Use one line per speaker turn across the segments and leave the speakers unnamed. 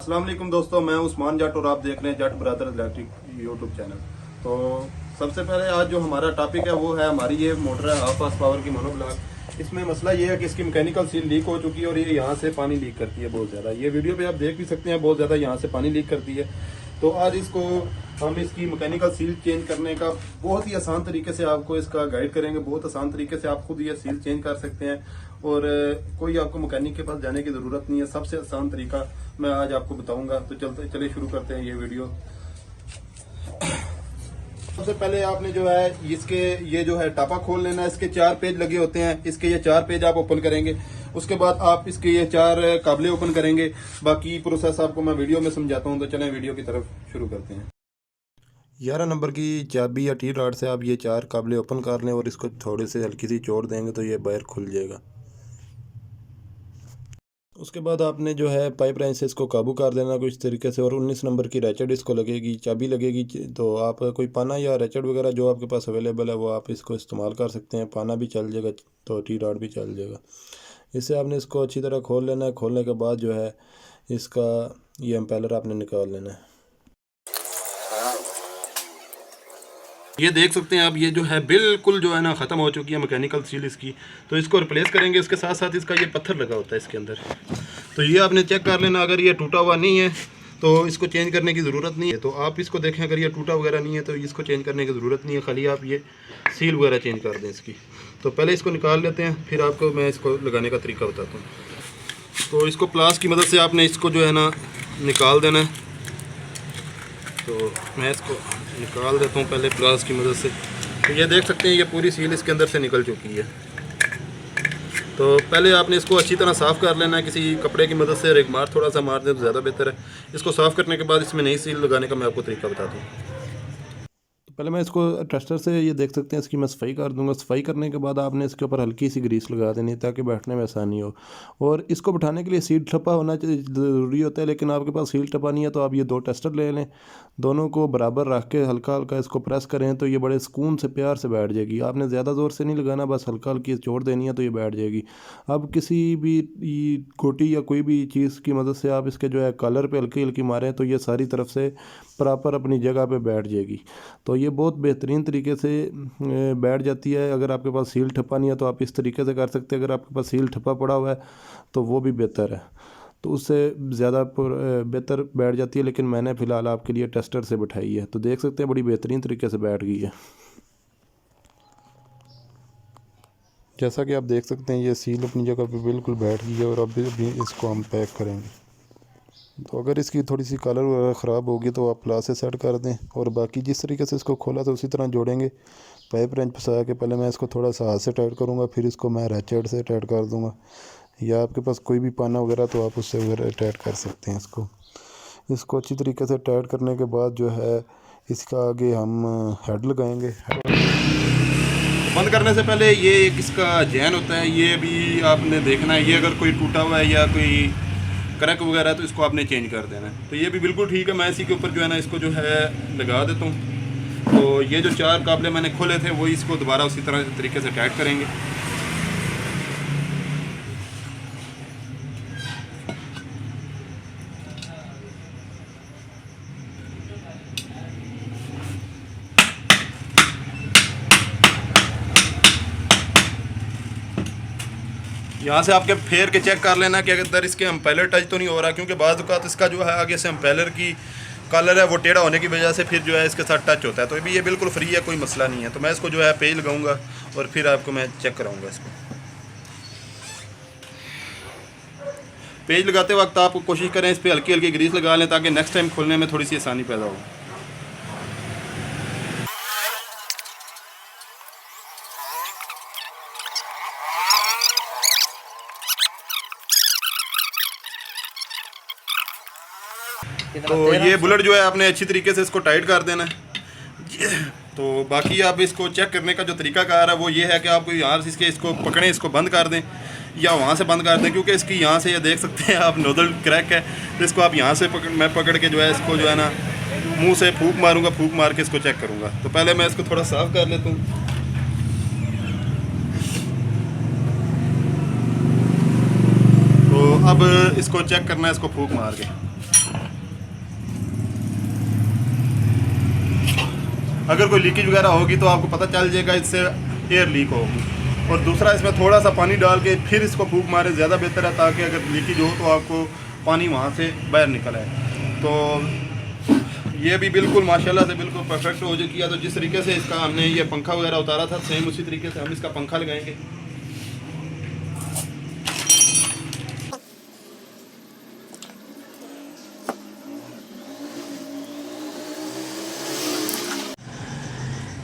अस्सलाम वालेकुम दोस्तों, मैं उस्मान जट और आप देख रहे हैं जट ब्रदर्स इलेक्ट्रिक यूट्यूब चैनल। तो सबसे पहले आज जो हमारा टॉपिक है वो है हमारी ये मोटर है हाफ हार्स पावर की मोनोब्लॉक। इसमें मसला ये है कि इसकी मैकेनिकल सील लीक हो चुकी है और ये यहाँ से पानी लीक करती है बहुत ज़्यादा। ये वीडियो पे आप देख भी सकते हैं, बहुत ज़्यादा यहाँ से पानी लीक करती है। तो आज इसको हम इसकी मैकेनिकल सील चेंज करने का बहुत ही आसान तरीके से आपको इसका गाइड करेंगे। बहुत आसान तरीके से आप खुद ये सील चेंज कर सकते हैं और कोई आपको मैकेनिक के पास जाने की ज़रूरत नहीं है। सबसे आसान तरीका मैं आज आपको बताऊंगा। तो चलिए शुरू करते हैं ये वीडियो। सबसे पहले आपने जो है इसके ये जो है टापा खोल लेना है। इसके 4 पेज लगे होते हैं, इसके ये 4 पेज आप ओपन करेंगे। उसके बाद आप इसके ये 4 काबले ओपन करेंगे। बाकी प्रोसेस आपको मैं वीडियो में समझाता हूँ। तो चलें वीडियो की तरफ शुरू करते हैं। 11 नंबर की चाबी या टी रॉड से आप ये 4 काबले ओपन कर लें और इसको थोड़ी सी हल्की सी चोड़ देंगे तो ये बाहर खुल जाएगा। उसके बाद आपने जो है पाइप लाइन से इसको काबू कर देना कुछ तरीके से। और 19 नंबर की रैचेट इसको लगेगी, चाबी लगेगी। तो आप कोई पाना या रैचेट वगैरह जो आपके पास अवेलेबल है वो आप इसको इस्तेमाल कर सकते हैं। पाना भी चल जाएगा तो टी रॉड भी चल जाएगा। इससे आपने इसको अच्छी तरह खोल लेना है। खोलने के बाद जो है इसका ये एम्पेलर आपने निकाल लेना है। ये देख सकते हैं आप, ये जो है बिल्कुल जो है ना ख़त्म हो चुकी है मैकेनिकल सील इसकी। तो इसको रिप्लेस करेंगे। इसके साथ साथ इसका ये पत्थर लगा होता है इसके अंदर, तो ये आपने चेक कर लेना। अगर ये टूटा हुआ नहीं है तो इसको चेंज करने की ज़रूरत नहीं है। तो आप इसको देखें, अगर ये टूटा वगैरह नहीं है तो इसको चेंज करने की ज़रूरत नहीं है। खाली आप ये सील वगैरह चेंज कर दें इसकी। तो पहले इसको निकाल लेते हैं, फिर आपको मैं इसको लगाने का तरीका बताता हूँ। तो इसको प्लास की मदद से आपने इसको जो है ना निकाल देना है। तो मैं इसको निकाल देता हूँ पहले प्लास की मदद से। तो ये देख सकते हैं ये पूरी सील इसके अंदर से निकल चुकी है। तो पहले आपने इसको अच्छी तरह साफ़ कर लेना है किसी कपड़े की मदद से। एक मार थोड़ा सा मार दें तो ज़्यादा बेहतर है। इसको साफ़ करने के बाद इसमें नई सील लगाने का मैं आपको तरीका बता दूँ। पहले मैं इसको टेस्टर से ये देख सकते हैं इसकी मैं सफाई कर दूंगा। सफाई करने के बाद आपने इसके ऊपर हल्की सी ग्रीस लगा देनी ताकि बैठने में आसानी हो। और इसको बिठाने के लिए सील ठप्पा होना ज़रूरी होता है, लेकिन आपके पास सील ठप्पा नहीं है तो आप ये 2 टेस्टर ले लें। दोनों को बराबर रख के हल्का हल्का इसको प्रेस करें तो ये बड़े सुकून से प्यार से बैठ जाएगी। आपने ज़्यादा ज़ोर से नहीं लगाना, बस हल्का हल्की चोट देनी है तो ये बैठ जाएगी। अब किसी भी गोटी या कोई भी चीज़ की मदद से आप इसके जो है कलर पे हल्की हल्की मारें तो ये सारी तरफ से प्रॉपर अपनी जगह पे बैठ जाएगी। तो ये बहुत बेहतरीन तरीके से बैठ जाती है। अगर आपके पास सील ठप्पा नहीं है तो आप इस तरीके से कर सकते हैं। अगर आपके पास सील ठप्पा पड़ा हुआ है तो वो भी बेहतर है, तो उससे ज़्यादा बेहतर बैठ जाती है। लेकिन मैंने फ़िलहाल आपके लिए टेस्टर से बिठाई है। तो देख सकते हैं बड़ी बेहतरीन तरीके से बैठ गई है। जैसा कि आप देख सकते हैं ये सील अपनी जगह पे बिल्कुल बैठ गई है। और अभी इसको हम पैक करेंगे। तो अगर इसकी थोड़ी सी कलर वगैरह ख़राब होगी तो आप प्लास से सेट कर दें। और बाकी जिस तरीके से इसको खोला तो उसी तरह जोड़ेंगे। पाइप रेंच फंसा के पहले मैं इसको थोड़ा सा हाथ से टाइट करूँगा, फिर इसको मैं रैचेट से टाइट कर दूँगा। या आपके पास कोई भी पाना वगैरह तो आप उससे वगैरह टाइट कर सकते हैं। इसको अच्छी तरीके से टाइट करने के बाद जो है इसका आगे हम हेड लगाएंगे। बंद करने से पहले ये एक इसका जैन होता है, ये भी आपने देखना है। ये अगर कोई टूटा हुआ है या कोई क्रैक वगैरह है तो इसको आपने चेंज कर देना है। तो ये भी बिल्कुल ठीक है। मैं इसी के ऊपर जो है ना इसको जो है लगा देता हूँ। तो ये जो 4 काबले मैंने खोले थे वो इसको दोबारा उसी तरह तरीके से टाइट करेंगे। यहाँ से आपके फेर के चेक कर लेना कि अगर इसके एम्पेलर टच तो नहीं हो रहा, क्योंकि बाज़ औक़ात इसका जो है आगे से एम्पेलर की कलर है वो टेढ़ा होने की वजह से फिर जो है इसके साथ टच होता है। तो अभी ये बिल्कुल फ्री है, कोई मसला नहीं है। तो मैं इसको जो है पेज लगाऊंगा और फिर आपको मैं चेक कराऊंगा इसको। पेज लगाते वक्त आप कोशिश करें इस पर हल्की हल्की ग्रीस लगा लें ताकि नेक्स्ट टाइम खोलने में थोड़ी सी आसानी पैदा हो। तो ये बुलेट जो है आपने अच्छी तरीके से इसको टाइट कर देना है। तो बाकी आप इसको चेक करने का जो तरीका कार है वो ये है कि आप यहाँ से इसको पकड़ें, इसको बंद कर दें या वहाँ से बंद कर दें। क्योंकि इसकी यहाँ से ये देख सकते हैं आप नोजल क्रैक है। तो इसको आप यहाँ से मैं पकड़ के जो है इसको जो है ना मुँह से फूंक मारूँगा, फूंक मार के इसको चेक करूँगा। तो पहले मैं इसको थोड़ा साफ़ कर लेता हूँ। तो अब इसको चेक करना है इसको फूंक मार के। अगर कोई लीकेज वगैरह होगी तो आपको पता चल जाएगा, इससे एयर लीक होगी। और दूसरा, इसमें थोड़ा सा पानी डाल के फिर इसको फूंक मारे ज़्यादा बेहतर है, ताकि अगर लीकेज हो तो आपको पानी वहाँ से बाहर निकल आए। तो ये भी बिल्कुल माशाल्लाह से बिल्कुल परफेक्ट हो जो किया। तो जिस तरीके से इसका हमने ये पंखा वगैरह उतारा था, सेम उसी तरीके से हम इसका पंखा लगाएंगे।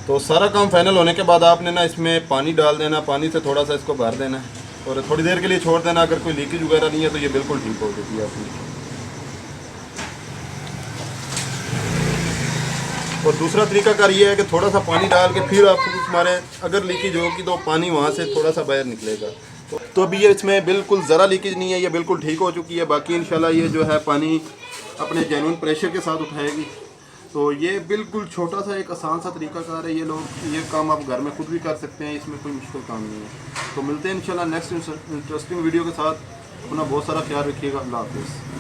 तो सारा काम फाइनल होने के बाद आपने ना इसमें पानी डाल देना, पानी से थोड़ा सा इसको भर देना और थोड़ी देर के लिए छोड़ देना। अगर कोई लीकेज वगैरह नहीं है तो ये बिल्कुल ठीक हो जाती है अपनी। और दूसरा तरीकाकार ये है कि थोड़ा सा पानी डाल के फिर आप मारे, अगर लीकेज होगी तो पानी वहाँ से थोड़ा सा बाहर निकलेगा। तो अभी ये इसमें बिल्कुल ज़रा लीकेज नहीं है, ये बिल्कुल ठीक हो चुकी है। बाकी इंशाल्लाह ये जो है पानी अपने जेन्युइन प्रेशर के साथ उठाएगी। तो ये बिल्कुल छोटा सा एक आसान सा तरीकाकार है। ये काम आप घर में खुद भी कर सकते हैं, इसमें कोई मुश्किल काम नहीं है। तो मिलते हैं इंशाल्लाह नेक्स्ट इंटरेस्टिंग वीडियो के साथ। अपना बहुत सारा ख्याल रखिएगा। अल्लाह हाफ़िज़।